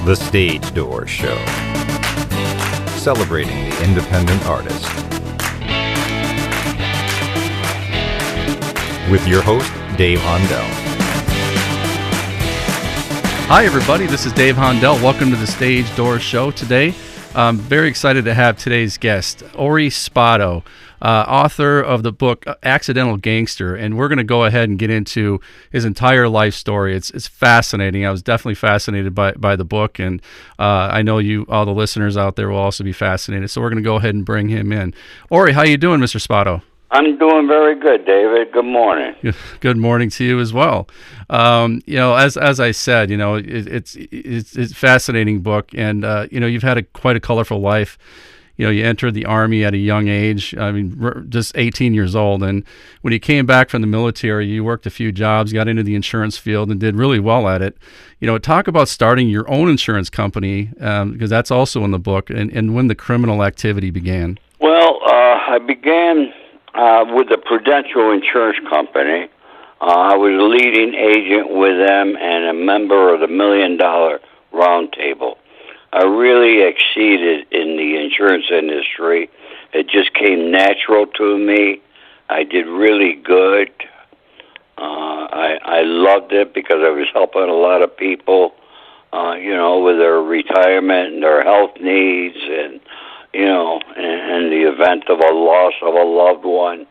The Stage Door Show, celebrating the independent artist. With your host, Dave Hondell. Hi, everybody. This is Dave Hondell. Welcome to the Stage Door Show today. I'm very excited to have today's guest, Ori Spado, author of the book Accidental Gangster, and we're going to go ahead and get into his entire life story. It's fascinating. I was definitely fascinated by the book, and I know you, all the listeners out there, will also be fascinated. So we're going to go ahead and bring him in. Ori, how you doing, Mr. Spado? I'm doing very good, David. Good morning. Good morning to you as well. As I said, it's a fascinating book, and you've had quite a colorful life. You entered the Army at a young age. I mean, just 18 years old, and when you came back from the military, you worked a few jobs, got into the insurance field, and did really well at it. Talk about starting your own insurance company, because that's also in the book, and when the criminal activity began. Well, I began with the Prudential Insurance Company. I was a leading agent with them and a member of the $1 Million Roundtable. I really exceeded in the insurance industry. It just came natural to me. I did really good. I loved it because I was helping a lot of people, with their retirement and their health needs and in the event of a loss of a loved one.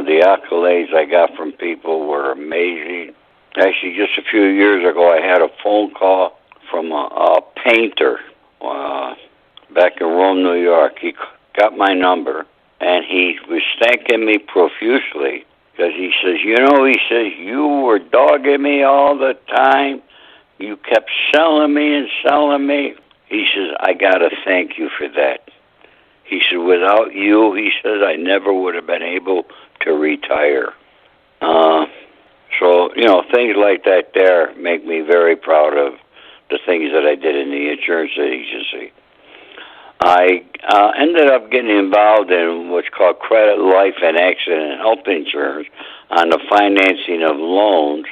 The accolades I got from people were amazing. Actually, just a few years ago, I had a phone call from a painter back in Rome, New York. He got my number, and he was thanking me profusely because he says, you were dogging me all the time. You kept selling me and selling me. He says, I got to thank you for that. He said, without you, he says, I never would have been able to retire. So, things like that there make me very proud of the things that I did in the insurance agency. I ended up getting involved in what's called credit, life, and accident and health insurance on the financing of loans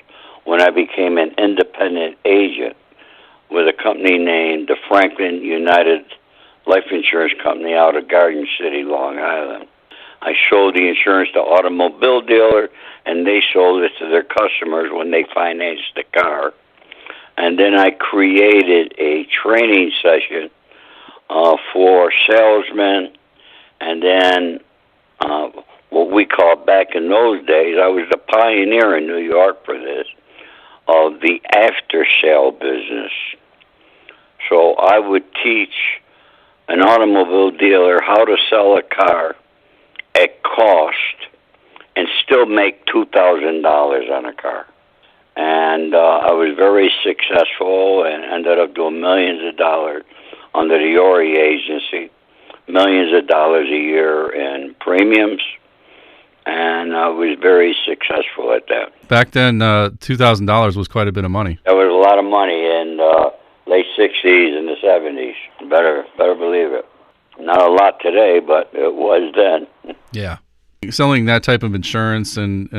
when I became an independent agent with a company named the Franklin United Life Insurance Company out of Garden City, Long Island. I sold the insurance to automobile dealer, and they sold it to their customers when they financed the car. And then I created a training session for salesmen, and then what we called back in those days, I was the pioneer in New York for this, of the after-sale business. So I would teach an automobile dealer how to sell a car at cost and still make $2,000 on a car. And I was very successful and ended up doing millions of dollars under the Ori agency, millions of dollars a year in premiums, and I was very successful at that. Back then, $2,000 was quite a bit of money. That was a lot of money in the late 60s and the 70s. Better believe it. Not a lot today, but it was then. Yeah. Selling that type of insurance and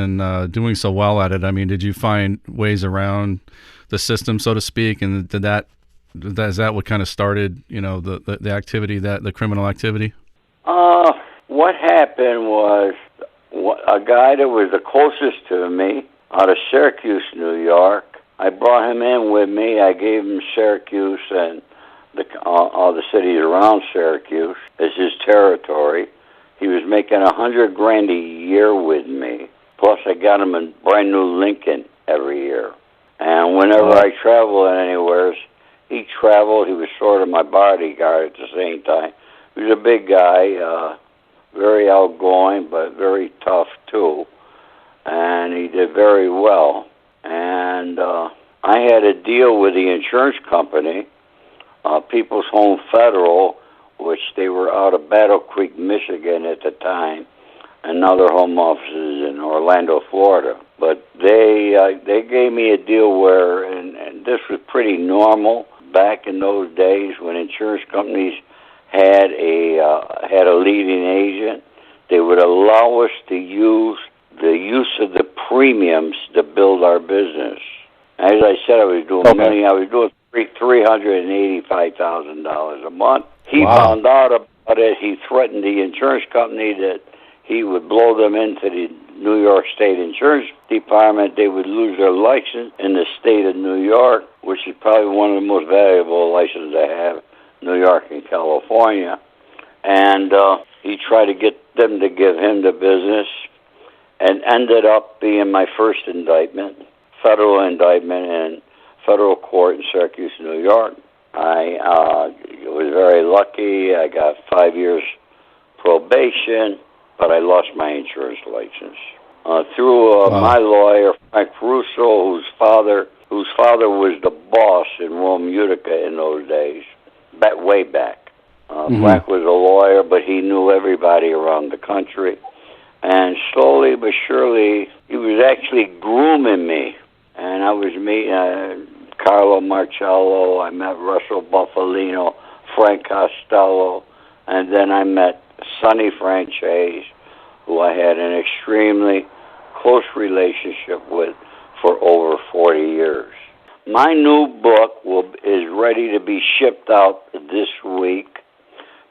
doing so well at it, I mean, did you find ways around the system, so to speak, and is that what kind of started, the activity, the criminal activity? What happened was a guy that was the closest to me out of Syracuse, New York, I brought him in with me. I gave him Syracuse and all the cities around Syracuse as his territory. He was making $100,000 a year with me. Plus, I got him a brand new Lincoln every year. And whenever I traveled anywhere, he traveled. He was sort of my bodyguard at the same time. He was a big guy, very outgoing, but very tough too. And he did very well. And I had a deal with the insurance company, People's Home Federal, which they were out of Battle Creek, Michigan at the time, and now their home offices in Orlando, Florida. But they gave me a deal where, and this was pretty normal back in those days when insurance companies had a leading agent. They would allow us to use the use of the premiums to build our business. As I said, I was doing Okay. money. I was doing $385,000 a month. He Wow. found out about it. He threatened the insurance company that he would blow them into the New York State Insurance Department. They would lose their license in the state of New York, which is probably one of the most valuable licenses they have, New York and California. And he tried to get them to give him the business, and ended up being my first indictment, federal indictment in federal court in Syracuse, New York. I was very lucky. I got 5 years probation, but I lost my insurance license. Through my lawyer, Frank Russo, whose father was the boss in Rome, Utica in those days, way back. Frank was a lawyer, but he knew everybody around the country. And slowly but surely, he was actually grooming me. And I was meeting Carlo Marcello, I met Russell Buffalino, Frank Costello, and then I met Sonny Franchese, who I had an extremely close relationship with for over 40 years. My new book is ready to be shipped out this week.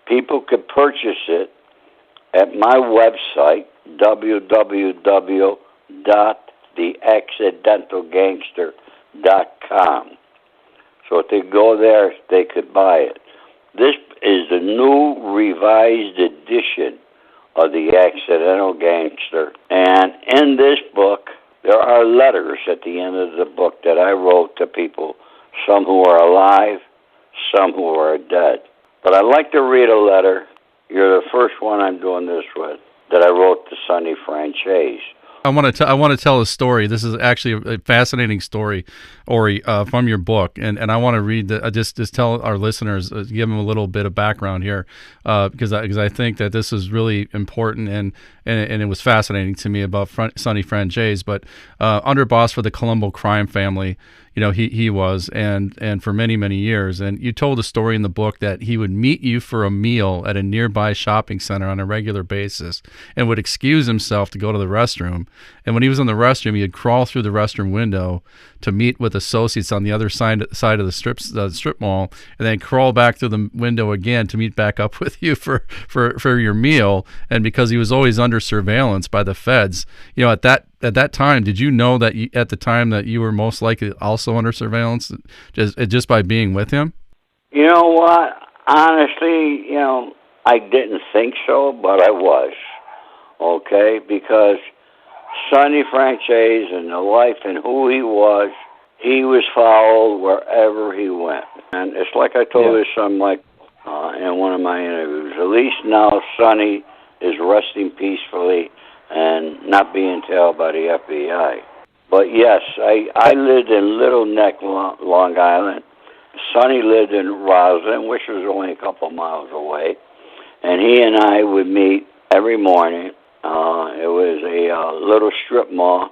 People can purchase it at my website, www.theaccidentalgangster.com. So if they go there, they could buy it. This is the new revised edition of The Accidental Gangster. And in this book, there are letters at the end of the book that I wrote to people, some who are alive, some who are dead. But I'd like to read a letter. You're the first one I'm doing this with, that I wrote to Sonny Franchese. I want to tell a story. This is actually a fascinating story, Ori, from your book, and I want to read just tell our listeners, give them a little bit of background here, because I think that this is really important, and it was fascinating to me about Sonny Franchese, but underboss for the Colombo crime family. You know, he was, and for many, many years. And you told a story in the book that he would meet you for a meal at a nearby shopping center on a regular basis and would excuse himself to go to the restroom. And when he was in the restroom, he'd crawl through the restroom window to meet with associates on the other side of the strip mall, and then crawl back through the window again to meet back up with you for your meal. And because he was always under surveillance by the feds, you know, at that time, did you know that at the time that you were most likely also under surveillance just by being with him? You know what? Honestly, you know, I didn't think so, but I was. Okay? Because Sonny Franchese and the life and who he was followed wherever he went. And it's like I told his son Mike in one of my interviews. At least now Sonny is resting peacefully and not being tailed by the FBI. But yes, I lived in Little Neck, Long Island. Sonny lived in Roslyn, which was only a couple miles away. And he and I would meet every morning. It was a little strip mall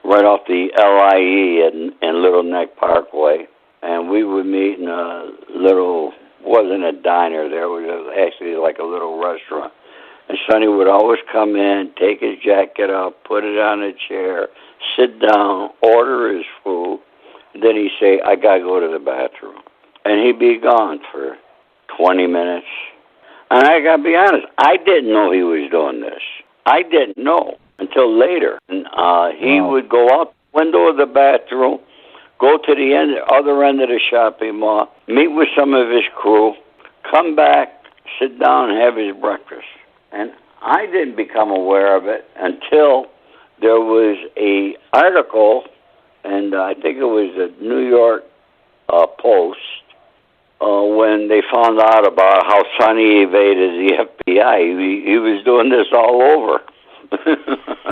right off the LIE in Little Neck Parkway. And we would meet in a little, wasn't a diner there, it was actually like a little restaurant. And Sonny would always come in, take his jacket off, put it on a chair, sit down, order his food. And then he'd say, I got to go to the bathroom. And he'd be gone for 20 minutes. And I got to be honest, I didn't know he was doing this. I didn't know until later. And he would go out the window of the bathroom, go to the other end of the shopping mall, meet with some of his crew, come back, sit down and have his breakfast. And I didn't become aware of it until there was a article, and I think it was the New York Post, when they found out about how Sonny evaded the FBI. He was doing this all over.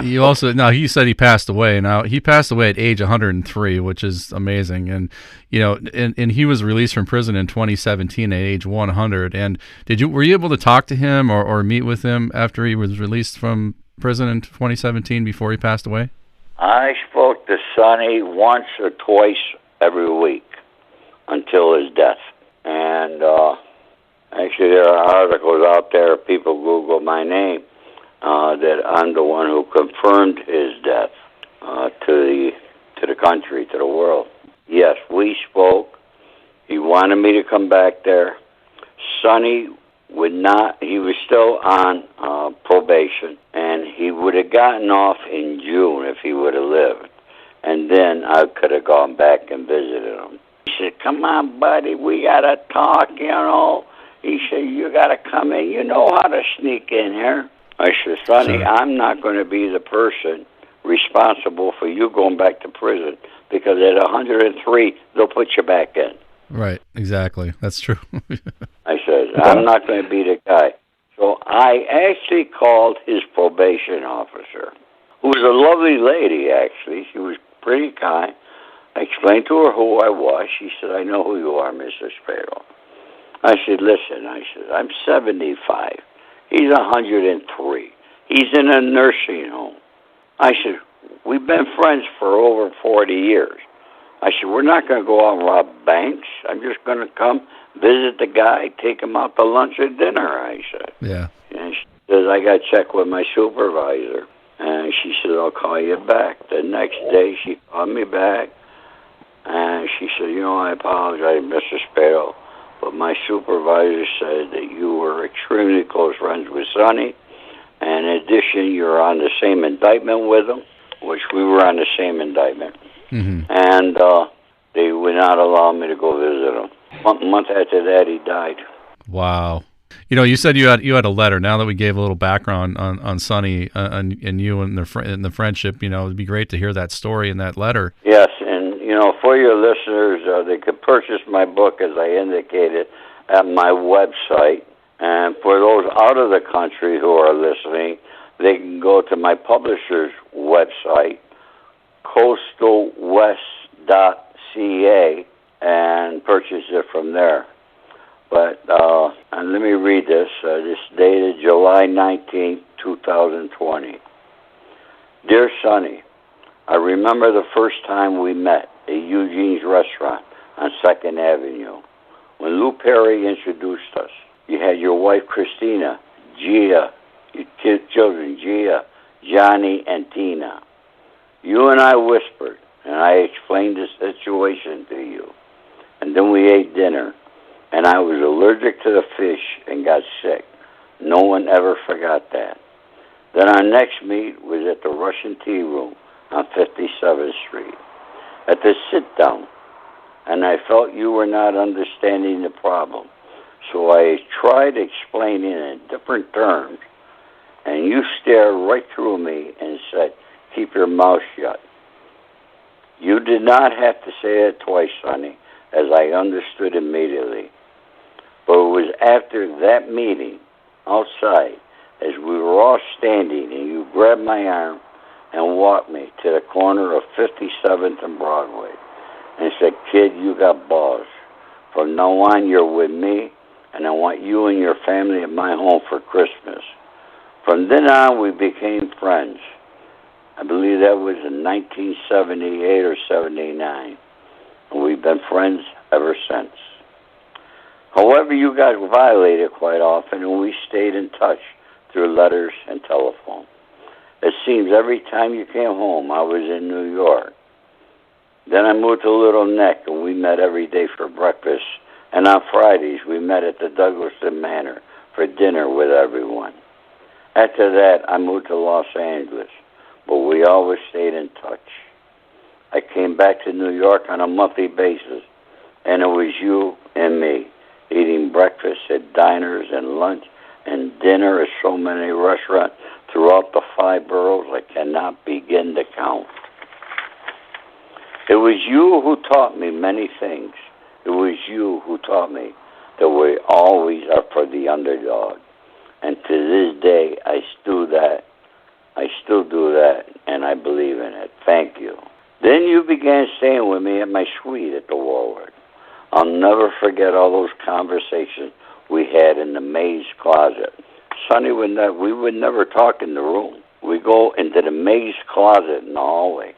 You also, now he said he passed away. Now he passed away at age 103, which is amazing. And you know, and he was released from prison in 2017 at age 100. And were you able to talk to him or meet with him after he was released from prison in 2017 before he passed away? I spoke to Sonny once or twice every week until his death. And actually, there are articles out there. People Google my name. That I'm the one who confirmed his death to the country, to wanted me to come back there. Sonny would not. He was still on probation, and he would have gotten off in June if he would have lived. And then I could have gone back and visited him. He said, "Come on, buddy, we got to talk, you know." He said, "You got to come in. You know how to sneak in here." I said, "Sonny, Sure. I'm not going to be the person responsible for you going back to prison, because at 103, they'll put you back in." Right, exactly. That's true. I said, "I'm not going to be the guy." So I actually called his probation officer, who was a lovely lady, actually. She was pretty kind. I explained to her who I was. She said, "I know who you are, Mr. Spado." I said, "Listen," I said, "I'm 75. He's 103. He's in a nursing home." I said, "We've been friends for over 40 years. I said, we're not going to go out and rob banks. I'm just going to come visit the guy, take him out to lunch or dinner," I said. Yeah. And she says, "I got to check with my supervisor." And she said, "I'll call you back." The next day, she called me back, and she said, "You know, I apologize, Mr. Spado, but my supervisor said that you were extremely close friends with Sonny. And in addition, you're on the same indictment with him," which we were on the same indictment. Mm-hmm. And they would not allow me to go visit him. A month after that, he died. Wow. You know, you said you had a letter. Now that we gave a little background on Sonny and you and the friendship, you know, it'd be great to hear that story in that letter. Yes, and, you know, for your listeners, they could purchase my book, as I indicated, at my website. And for those out of the country who are listening, they can go to my publisher's website, coastalwest.ca, and purchase it from there. But and let me read this. This dated July 19th, 2020. Dear Sonny, I remember the first time we met at Eugene's restaurant on 2nd Avenue when Lou Perry introduced us. You had your wife Christina, Gia, your children Gia, Johnny, and Tina. You and I whispered, and I explained the situation to you. And then we ate dinner, and I was allergic to the fish and got sick. No one ever forgot that. Then our next meet was at the Russian Tea Room on 57th Street. At the sit-down, and I felt you were not understanding the problem. So I tried explaining in different terms, and you stared right through me and said, "Keep your mouth shut." You did not have to say it twice, Sonny, as I understood immediately. But it was after that meeting outside, as we were all standing, and you grabbed my arm and walked me to the corner of 57th and Broadway and said, "Kid, you got balls. From now on, you're with me, and I want you and your family at my home for Christmas." From then on, we became friends. I believe that was in 1978 or 79, and we've been friends ever since. However, you got violated quite often, and we stayed in touch through letters and telephone. It seems every time you came home, I was in New York. Then I moved to Little Neck, and we met every day for breakfast. And on Fridays, we met at the Douglaston Manor for dinner with everyone. After that, I moved to Los Angeles, but we always stayed in touch. I came back to New York on a monthly basis, and it was you and me, eating breakfast at diners and lunch and dinner at so many restaurants throughout the 5 boroughs I cannot begin to count. It was you who taught me many things. It was you who taught me that we always are for the underdog. And to this day, I still do that, and I believe in it. Thank you. Then you began staying with me at my suite at the Warwick. I'll never forget all those conversations we had in the maid's closet. Sonny we would never talk in the room. We go into the maid's closet in the hallway.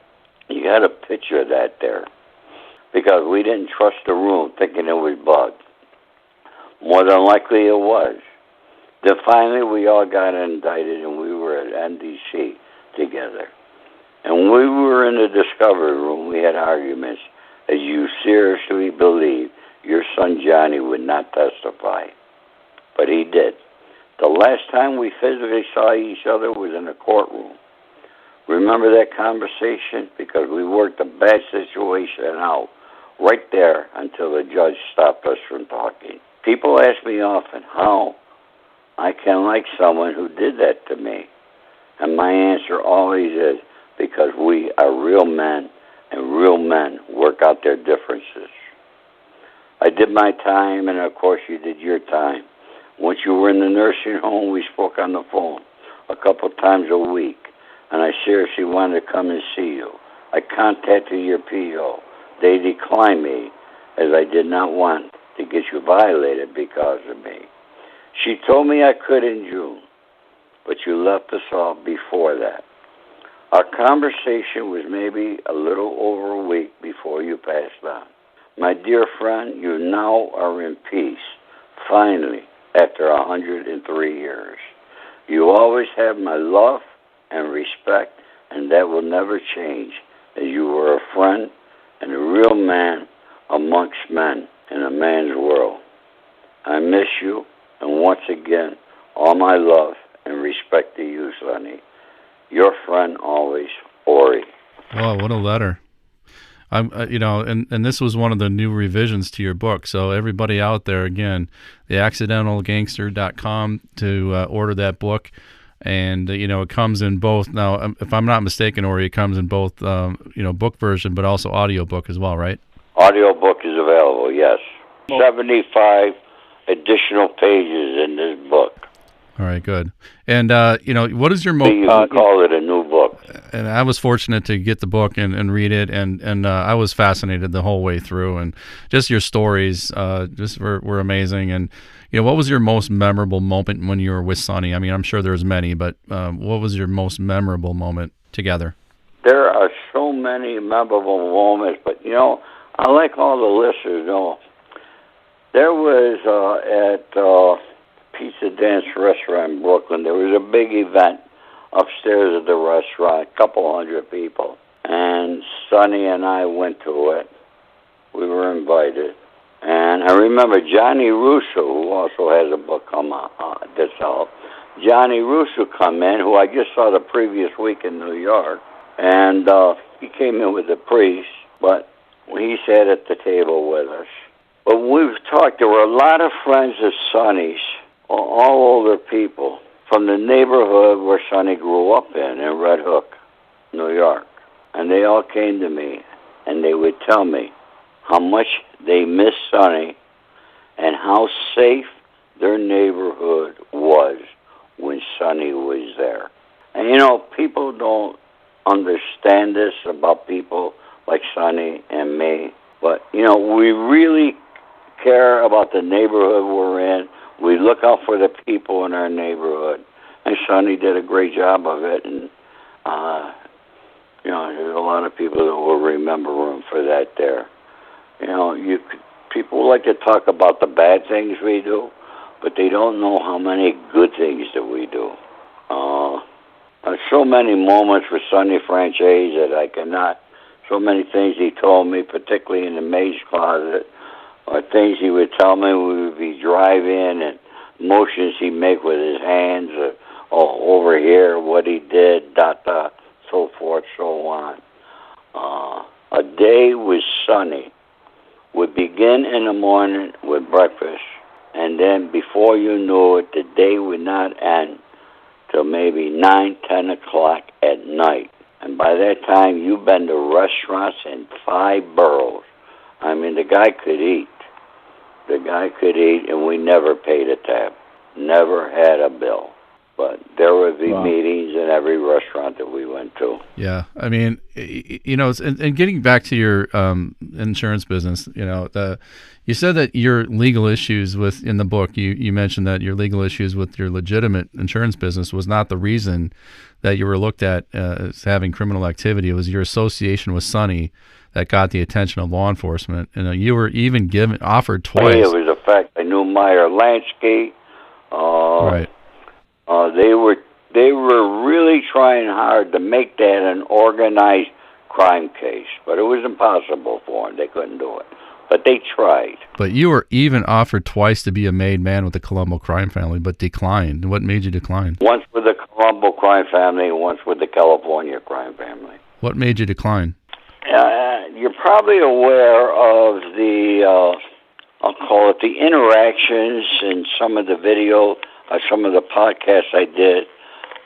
You got a picture of that there. Because we didn't trust the room, thinking it was bugged. More than likely it was. Then finally we all got indicted, and we were at NDC together. And when we were in the discovery room, we had arguments, as you seriously believe your son Johnny would not testify. But he did. The last time we physically saw each other was in a courtroom. Remember that conversation? Because we worked a bad situation out right there until the judge stopped us from talking. People ask me often how I can like someone who did that to me. And my answer always is because we are real men, and real men work out their differences. I did my time, and of course you did your time. Once you were in the nursing home, we spoke on the phone a couple times a week, and I seriously wanted to come and see you. I contacted your PO. They declined me, as I did not want to get you violated because of me. She told me I could in June, but you left us all before that. Our conversation was maybe a little over a week before you passed on. My dear friend, you now are in peace, finally, after 103 years. You always have my love and respect, and that will never change, as you were a friend and a real man amongst men in a man's world. I miss you, and once again, all my love and respect to you, Sonny. Your friend always, Ori. Wow, what a letter. And this was one of the new revisions to your book. So everybody out there, again, theaccidentalgangster.com to order that book. And, it comes in both. Now, if I'm not mistaken, Ori, it comes in both, book version, but also audio book as well, right? Audio book is available, yes. 75 additional pages in this book. All right, good. And, what is your most... You can call it a new book. And I was fortunate to get the book and read it, and I was fascinated the whole way through. And just your stories just were amazing. And, what was your most memorable moment when you were with Sonny? I mean, I'm sure there's many, but what was your most memorable moment together? There are so many memorable moments, but, I like all the listeners know. There was at Pizza Dance Restaurant in Brooklyn, there was a big event upstairs at the restaurant, a couple hundred people. And Sonny and I went to it. We were invited. And I remember Johnny Russo, who also has a book come out this out. Johnny Russo come in, who I just saw the previous week in New York. And he came in with a priest, but he sat at the table with us. But we've talked, there were a lot of friends of Sonny's, all older people, from the neighborhood where Sonny grew up in Red Hook, New York. And they all came to me, and they would tell me how much they missed Sonny and how safe their neighborhood was when Sonny was there. And, people don't understand this about people like Sonny and me, but, we really care about the neighborhood we're in. We look out for the people in our neighborhood. And Sonny did a great job of it. And, there's a lot of people that will remember him for that there. People like to talk about the bad things we do, but they don't know how many good things that we do. So many moments with Sonny Franchise that I cannot, so many things he told me, particularly in the maid's closet, or things he would tell me we would be driving and motions he'd make with his hands, over here, what he did, so forth, so on. A day with Sonny would begin in the morning with breakfast, and then before you knew it, the day would not end till maybe 9, 10 o'clock at night. And by that time, you've been to restaurants in 5 boroughs. I mean, the guy could eat. The guy could eat, and we never paid a tab. Never had a bill. But there would be meetings in every restaurant that we went to. Yeah, I mean, and getting back to your insurance business, you said that your legal issues in the book, you mentioned that your legal issues with your legitimate insurance business was not the reason that you were looked at as having criminal activity. It was your association with Sonny that got the attention of law enforcement. And you were even offered twice. It was a fact. I knew Meyer Lansky. Right. They were really trying hard to make that an organized crime case, but it was impossible for them. They couldn't do it. but they tried. But you were even offered twice to be a made man with the Colombo crime family, but declined. What made you decline? Once with the Colombo crime family, and once with the California crime family. What made you decline? You're probably aware of the, I'll call it the interactions in some of the video, some of the podcasts I did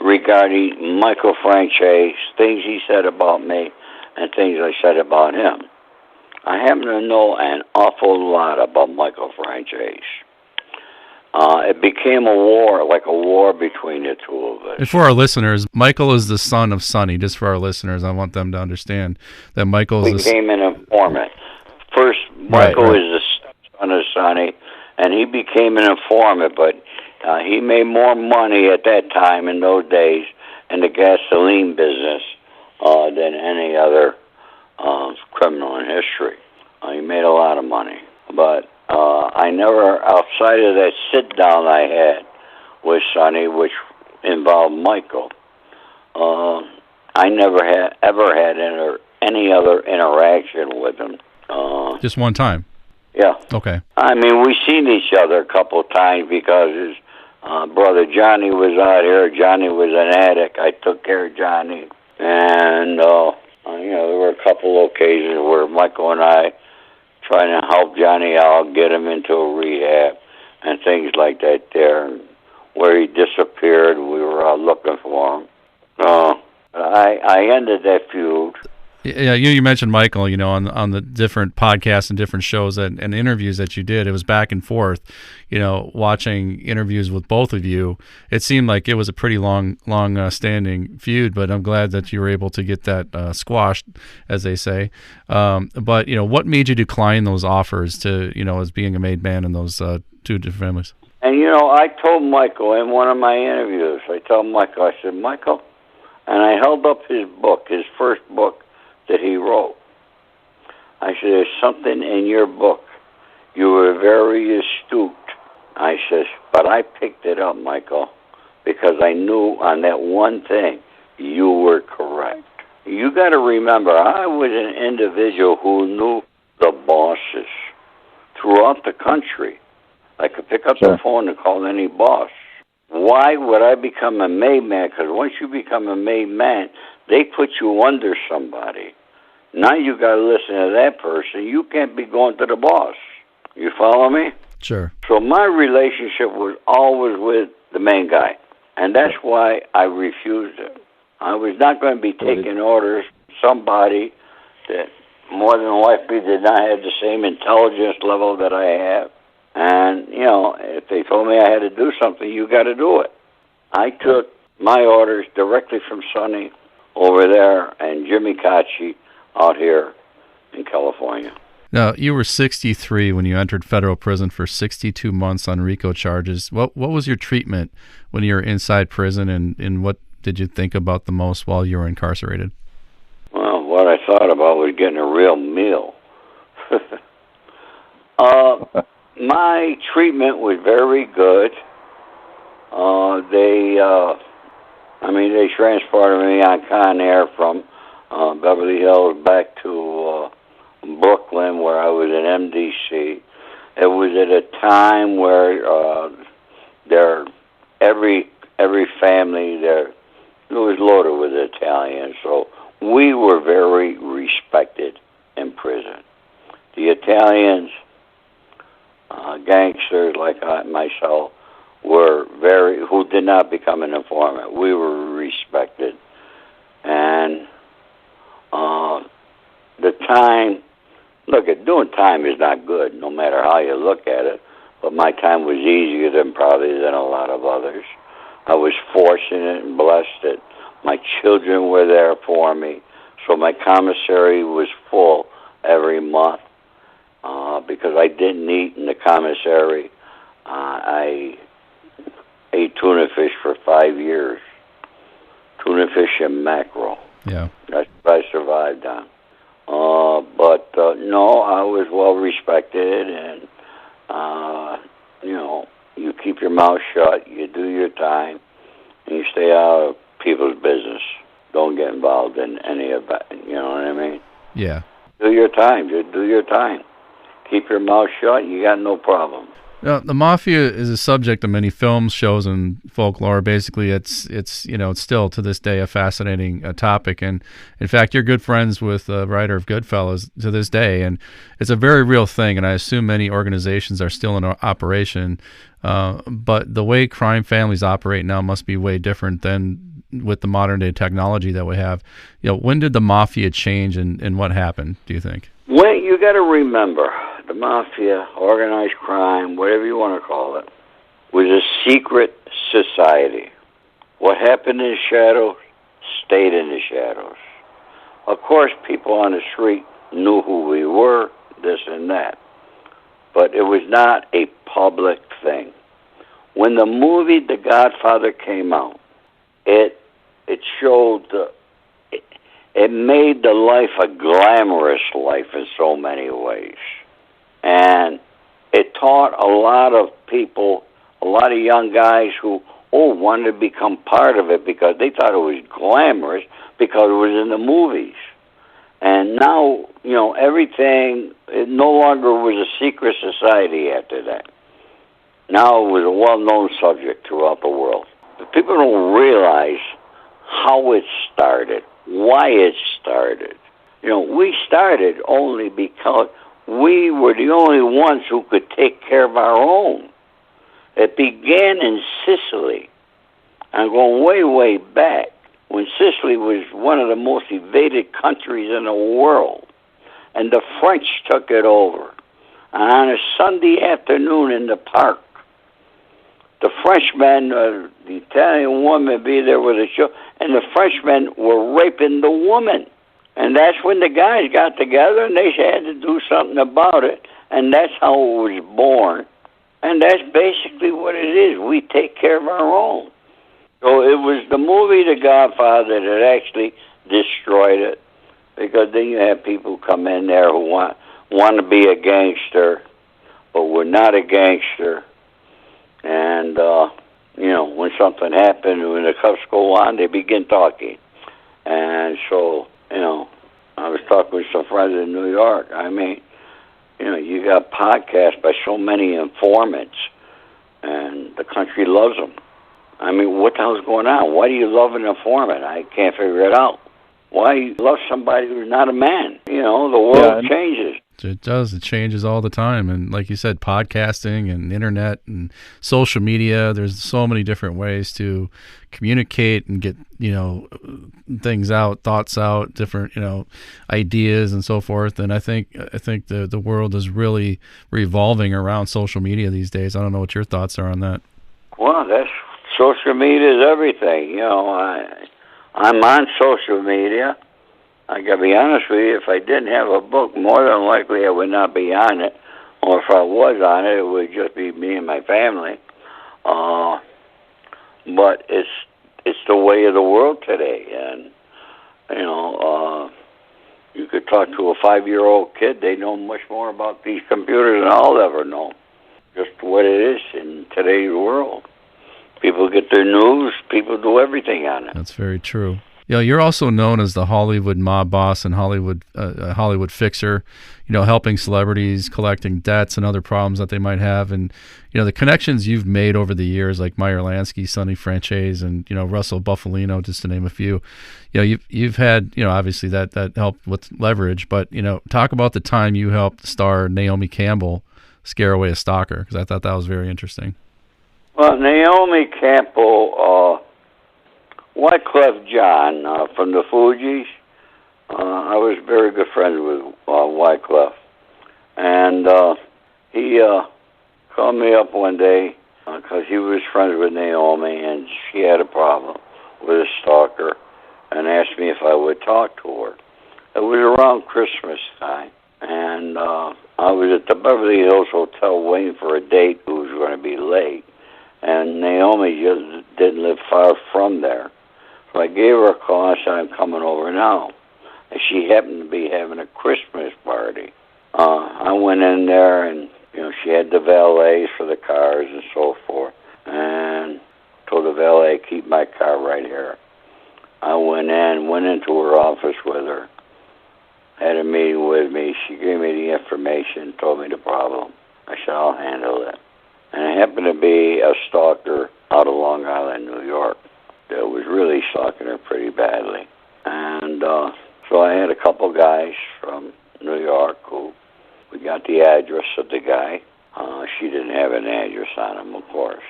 regarding Michael Franchise, things he said about me and things I said about him. I happen to know an awful lot about Michael Franchise. It became a war, like a war between the two of us. And for our listeners, Michael is the son of Sonny. Just for our listeners, I want them to understand that Michael is became an informant. First, Michael is the son of Sonny, and he became an informant, but he made more money at that time in those days in the gasoline business than any other criminal in history. He made a lot of money. But I never, outside of that sit-down I had with Sonny, which involved Michael, I never ever had any other interaction with him. just one time? Yeah. Okay. I mean, we seen each other a couple of times because his brother Johnny was out here. Johnny was an addict. I took care of Johnny. And, there were a couple of occasions where Michael and I trying to help Johnny out, get him into a rehab and things like that there. And where he disappeared, we were out looking for him. I ended that feud. Yeah, you mentioned Michael, on the different podcasts and different shows and interviews that you did. It was back and forth, watching interviews with both of you. It seemed like it was a pretty long standing feud, but I'm glad that you were able to get that squashed, as they say. But, what made you decline those offers to, as being a made man in those two different families? And, I told Michael in one of my interviews, I said, Michael, and I held up his book, his first book that he wrote. I said, there's something in your book. You were very astute. I says, but I picked it up, Michael, because I knew on that one thing you were correct. You got to remember, I was an individual who knew the bosses throughout the country. I could pick up the phone and call any boss. Why would I become a made man? Because once you become a made man, they put you under somebody. Now you got to listen to that person. You can't be going to the boss. You follow me? Sure. So my relationship was always with the main guy, and that's why I refused it. I was not going to be taking orders from somebody that more than likely did not have the same intelligence level that I have. And, if they told me I had to do something, you got to do it. I took my orders directly from Sonny over there and Jimmy Cacci out here in California. Now, you were 63 when you entered federal prison for 62 months on RICO charges. What was your treatment when you were inside prison, and what did you think about the most while you were incarcerated? Well, what I thought about was getting a real meal. My treatment was very good. They transported me on Con Air from Beverly Hills back to Brooklyn, where I was in MDC. It was at a time where every family there, it was loaded with Italians, so we were very respected in prison. The Italians, gangsters like myself, who did not become an informant. We were respected. And the time, doing time is not good, no matter how you look at it, but my time was easier than a lot of others. I was fortunate and blessed that my children were there for me, so my commissary was full every month. Because I didn't eat in the commissary, I ate tuna fish for 5 years. Tuna fish and mackerel. Yeah. That's what I survived on. No, I was well respected, and you keep your mouth shut, you do your time, and you stay out of people's business. Don't get involved in any of that. You know what I mean? Yeah. Do your time. Just do your time. keep your mouth shut, you got no problem. Now, the mafia is a subject of many films, shows, and folklore. Basically, it's still to this day a fascinating topic. And in fact, you're good friends with the writer of Goodfellas to this day, and it's a very real thing. And I assume many organizations are still in operation, but the way crime families operate now must be way different than with the modern day technology that we have. When did the mafia change, and what happened, do you think? Well, you got to remember, the mafia, organized crime, whatever you want to call it, was a secret society. What happened in the shadows stayed in the shadows. Of course, people on the street knew who we were, this and that, but it was not a public thing. When the movie The Godfather came out, it showed it made the life a glamorous life in so many ways. And it taught a lot of people, a lot of young guys who, wanted to become part of it because they thought it was glamorous because it was in the movies. And now, everything, it no longer was a secret society after that. Now it was a well-known subject throughout the world. But people don't realize how it started, why it started. We started only because we were the only ones who could take care of our own. It began in Sicily. I'm going way, way back, when Sicily was one of the most invaded countries in the world. And the French took it over. And on a Sunday afternoon in the park, the Frenchmen, the Italian woman be there with a show, and the Frenchmen were raping the woman. And that's when the guys got together and they had to do something about it. And that's how it was born. And that's basically what it is. We take care of our own. So it was the movie The Godfather that actually destroyed it. Because then you have people come in there who want to be a gangster, but we're not a gangster. And, when something happened, when the cuffs go on, they begin talking. And so, I was talking with some friends in New York. I mean, you got podcasts by so many informants, and the country loves them. I mean, what the hell's going on? Why do you love an informant? I can't figure it out. Why you love somebody who's not a man? The world changes. It does. It changes all the time. And like you said, podcasting and internet and social media, there's so many different ways to communicate and get, things out, thoughts out, different, ideas and so forth. And I think the world is really revolving around social media these days. I don't know what your thoughts are on that. Well, social media is everything. I'm on social media. I gotta be honest with you, if I didn't have a book, more than likely I would not be on it. Or if I was on it, it would just be me and my family. But it's the way of the world today. And, you could talk to a 5-year-old kid, they know much more about these computers than I'll ever know. Just what it is in today's world. People get their news, people do everything on it. That's very true. You're also known as the Hollywood mob boss and Hollywood fixer, helping celebrities, collecting debts and other problems that they might have. And, the connections you've made over the years, like Meyer Lansky, Sonny Franchise, and, Russell Buffalino, just to name a few, you've had, obviously that helped with leverage. But, talk about the time you helped star Naomi Campbell scare away a stalker, because I thought that was very interesting. Well, Naomi Campbell, Wyclef Jean from the Fugees, I was very good friends with Wyclef. And he called me up one day because he was friends with Naomi, and she had a problem with a stalker, and asked me if I would talk to her. It was around Christmas time, and I was at the Beverly Hills Hotel waiting for a date who was going to be late. And Naomi just didn't live far from there. So I gave her a call and I said, I'm coming over now. And she happened to be having a Christmas party. I went in there and, she had the valets for the cars and so forth. And told the valet, keep my car right here. I went into her office with her. Had a meeting with me. She gave me the information, told me the problem. I said, I'll handle it. And it happened to be a stalker out of Long Island, New York, that was really stalking her pretty badly. And so I had a couple guys from New York who we got the address of the guy. She didn't have an address on him, of course,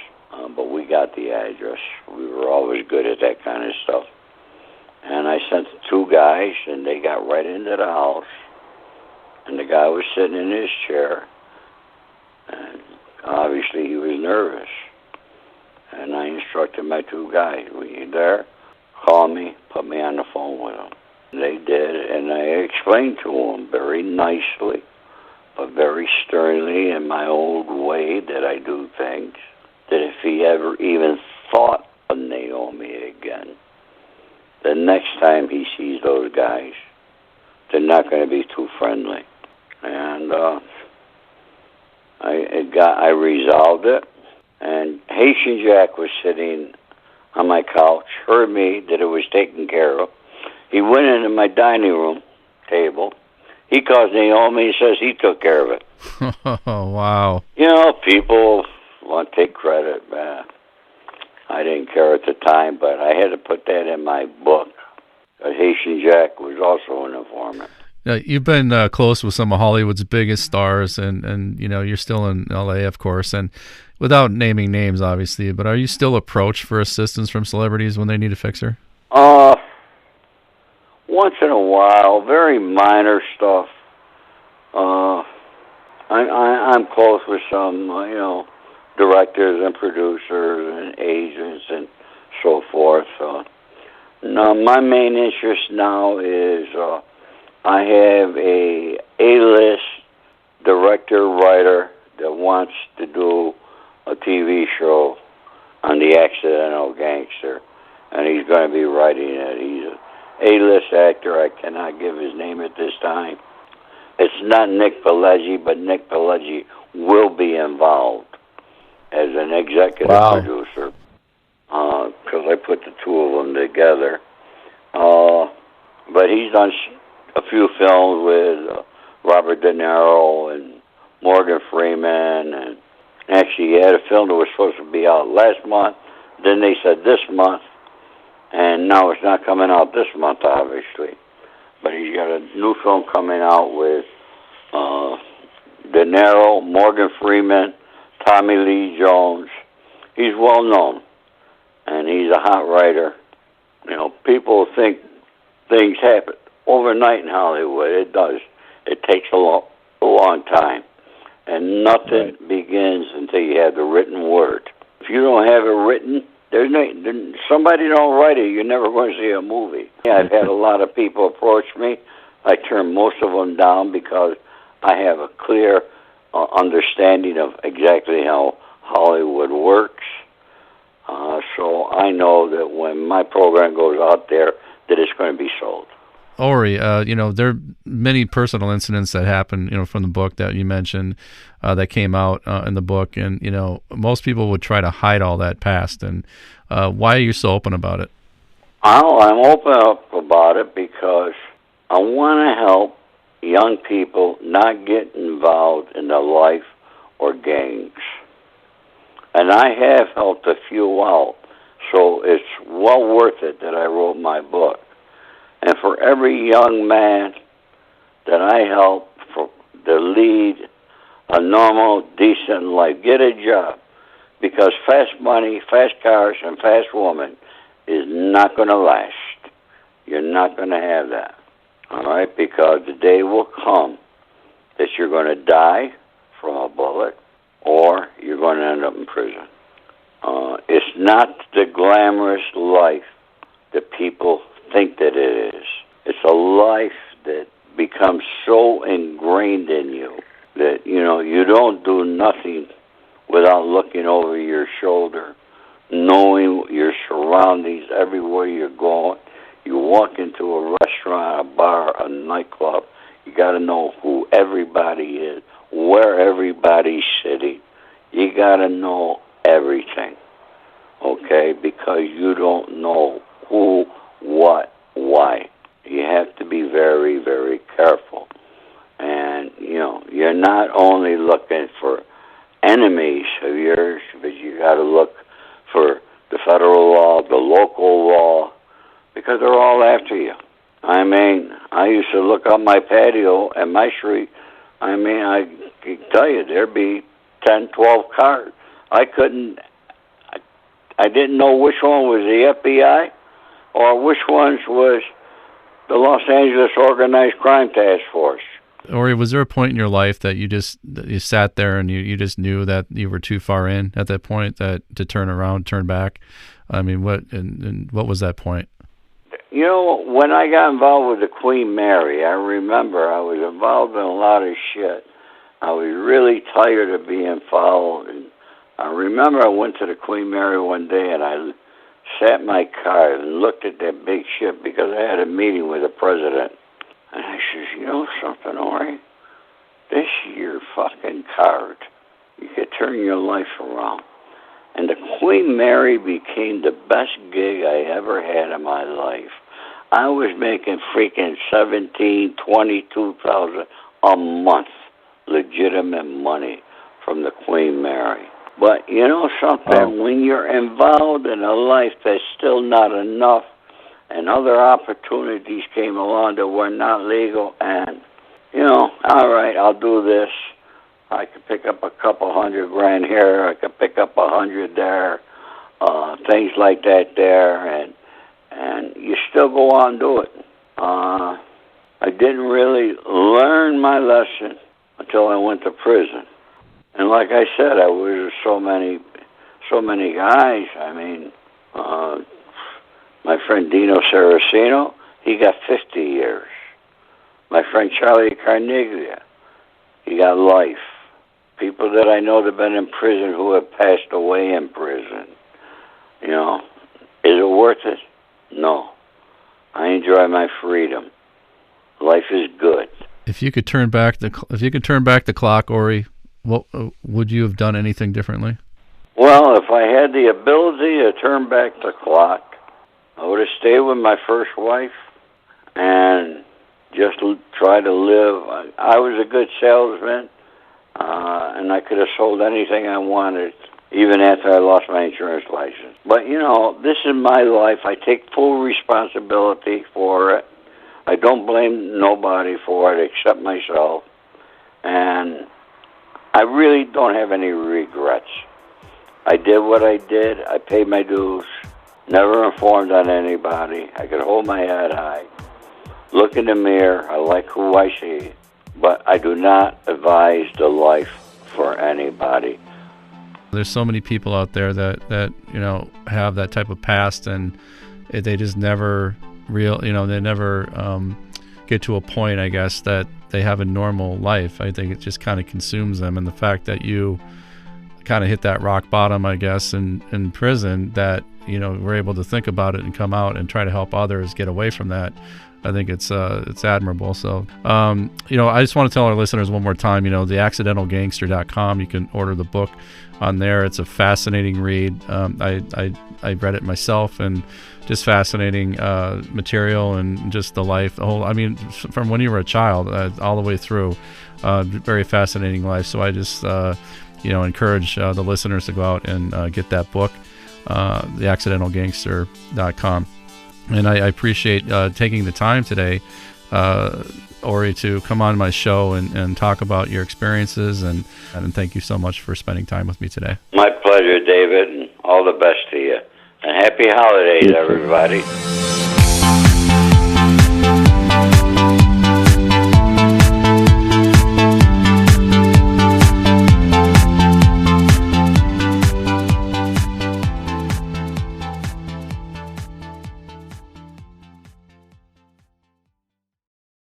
but we got the address. We were always good at that kind of stuff. And I sent 2 guys, and they got right into the house. And the guy was sitting in his chair, and obviously he was nervous. And I instructed my 2 guys, when you're there, call me, put me on the phone with them. They did, and I explained to them very nicely, but very sternly in my old way that I do things, that if he ever even thought of Naomi again, the next time he sees those guys, they're not going to be too friendly. And I resolved it, and Haitian Jack was sitting on my couch, heard me that it was taken care of. He went into my dining room table. He calls Naomi and says he took care of it. Oh, wow. You know, people want to take credit, man. I didn't care at the time, but I had to put that in my book. Haitian Jack was also an informant. Now, you've been close with some of Hollywood's biggest stars, and you know, you're still in L.A., of course, and without naming names, obviously, but are you still approached for assistance from celebrities when they need a fixer? Once in a while, very minor stuff. I'm close with some, directors and producers and agents and so forth. No, my main interest now is I have a A-list director, writer that wants to do a TV show on the accidental gangster, and he's going to be writing it. He's an A-list actor. I cannot give his name at this time. It's not Nick Pileggi, but Nick Pileggi will be involved as an executive producer, because I put the 2 of them together. But he's done a few films with Robert De Niro and Morgan Freeman, and actually he had a film that was supposed to be out last month. Then they said this month, and now it's not coming out this month, obviously. But he's got a new film coming out with De Niro, Morgan Freeman, Tommy Lee Jones. He's well known, and he's a hot writer. You know, people think things happen overnight in Hollywood. It does. It takes a long time, and nothing begins until you have the written word. If you don't have it written, somebody don't write it, you're never going to see a movie. Yeah, I've had a lot of people approach me. I turn most of them down because I have a clear understanding of exactly how Hollywood works. So I know that when my program goes out there, that it's going to be sold. Ori, there are many personal incidents that happened, from the book that you mentioned that came out in the book. And, most people would try to hide all that past. And why are you so open about it? I'm open up about it because I want to help young people not get involved in the life or gangs. And I have helped a few out. So it's well worth it that I wrote my book. And for every young man that I help to lead a normal, decent life, get a job. Because fast money, fast cars, and fast women is not going to last. You're not going to have that. All right? Because the day will come that you're going to die from a bullet or you're going to end up in prison. It's not the glamorous life that people think that it is. It's a life that becomes so ingrained in you that, you don't do nothing without looking over your shoulder, knowing your surroundings everywhere you're going. You walk into a restaurant, a bar, a nightclub, you got to know who everybody is, where everybody's sitting. You got to know everything, okay? Because you don't know who, what, why. You have to be very, very careful. you're not only looking for enemies of yours, but you got to look for the federal law, the local law, because they're all after you. I mean, I used to look on my patio at my street. I mean, I can tell you, there'd be 10, 12 cars. I didn't know which one was the FBI or which ones was the Los Angeles Organized Crime Task Force. Ori, was there a point in your life that you sat there and you just knew that you were too far in at that point, that to turn around, turn back? I mean, what was that point? You know, when I got involved with the Queen Mary, I remember I was involved in a lot of shit. I was really tired of being followed. And I remember I went to the Queen Mary one day and I sat in my car and looked at that big ship because I had a meeting with the president. And I says, you know something, Ori? This is your fucking card. You could turn your life around. And the Queen Mary became the best gig I ever had in my life. I was making freaking $17,000, $22,000 a month, legitimate money from the Queen Mary. But you know something? When you're involved in a life that's still not enough, and other opportunities came along that were not legal, and, you know, all right, I'll do this. I could pick up a couple $100,000 here. I could pick up 100 there. Things like that there, and you still go on and do it. I didn't really learn my lesson until I went to prison. And like I said, I was with so many guys. I mean, my friend Dino Saraceno, he got 50 years. My friend Charlie Carniglia, he got life. People that I know that have been in prison who have passed away in prison. You know, is it worth it? No. I enjoy my freedom. Life is good. If you could turn back the clock, Ori, what would you have done anything differently? Well, if I had the ability to turn back the clock, I would have stayed with my first wife and just try to live. I was a good salesman, and I could have sold anything I wanted, even after I lost my insurance license. But, you know, this is my life. I take full responsibility for it. I don't blame nobody for it except myself. And I really don't have any regrets. I did what I did. I paid my dues. Never informed on anybody. I could hold my head high. Look in the mirror. I like who I see. But I do not advise the life for anybody. There's so many people out there that you know have that type of past, and they just never they never get to a point, I guess, that they have a normal life. I think it just kind of consumes them, and the fact that you kind of hit that rock bottom, I guess, in prison, that you know we're able to think about it and come out and try to help others get away from that. I think it's admirable. So, you know, I just want to tell our listeners one more time, you know, theaccidentalgangster.com. You can order the book on there. It's a fascinating read. I read it myself, and just fascinating material, and just the life, from when you were a child all the way through, very fascinating life. So I just, encourage the listeners to go out and get that book, theaccidentalgangster.com. And I appreciate taking the time today, Ori, to come on my show and talk about your experiences, and thank you so much for spending time with me today. My pleasure, David, and all the best to you. And happy holidays, everybody.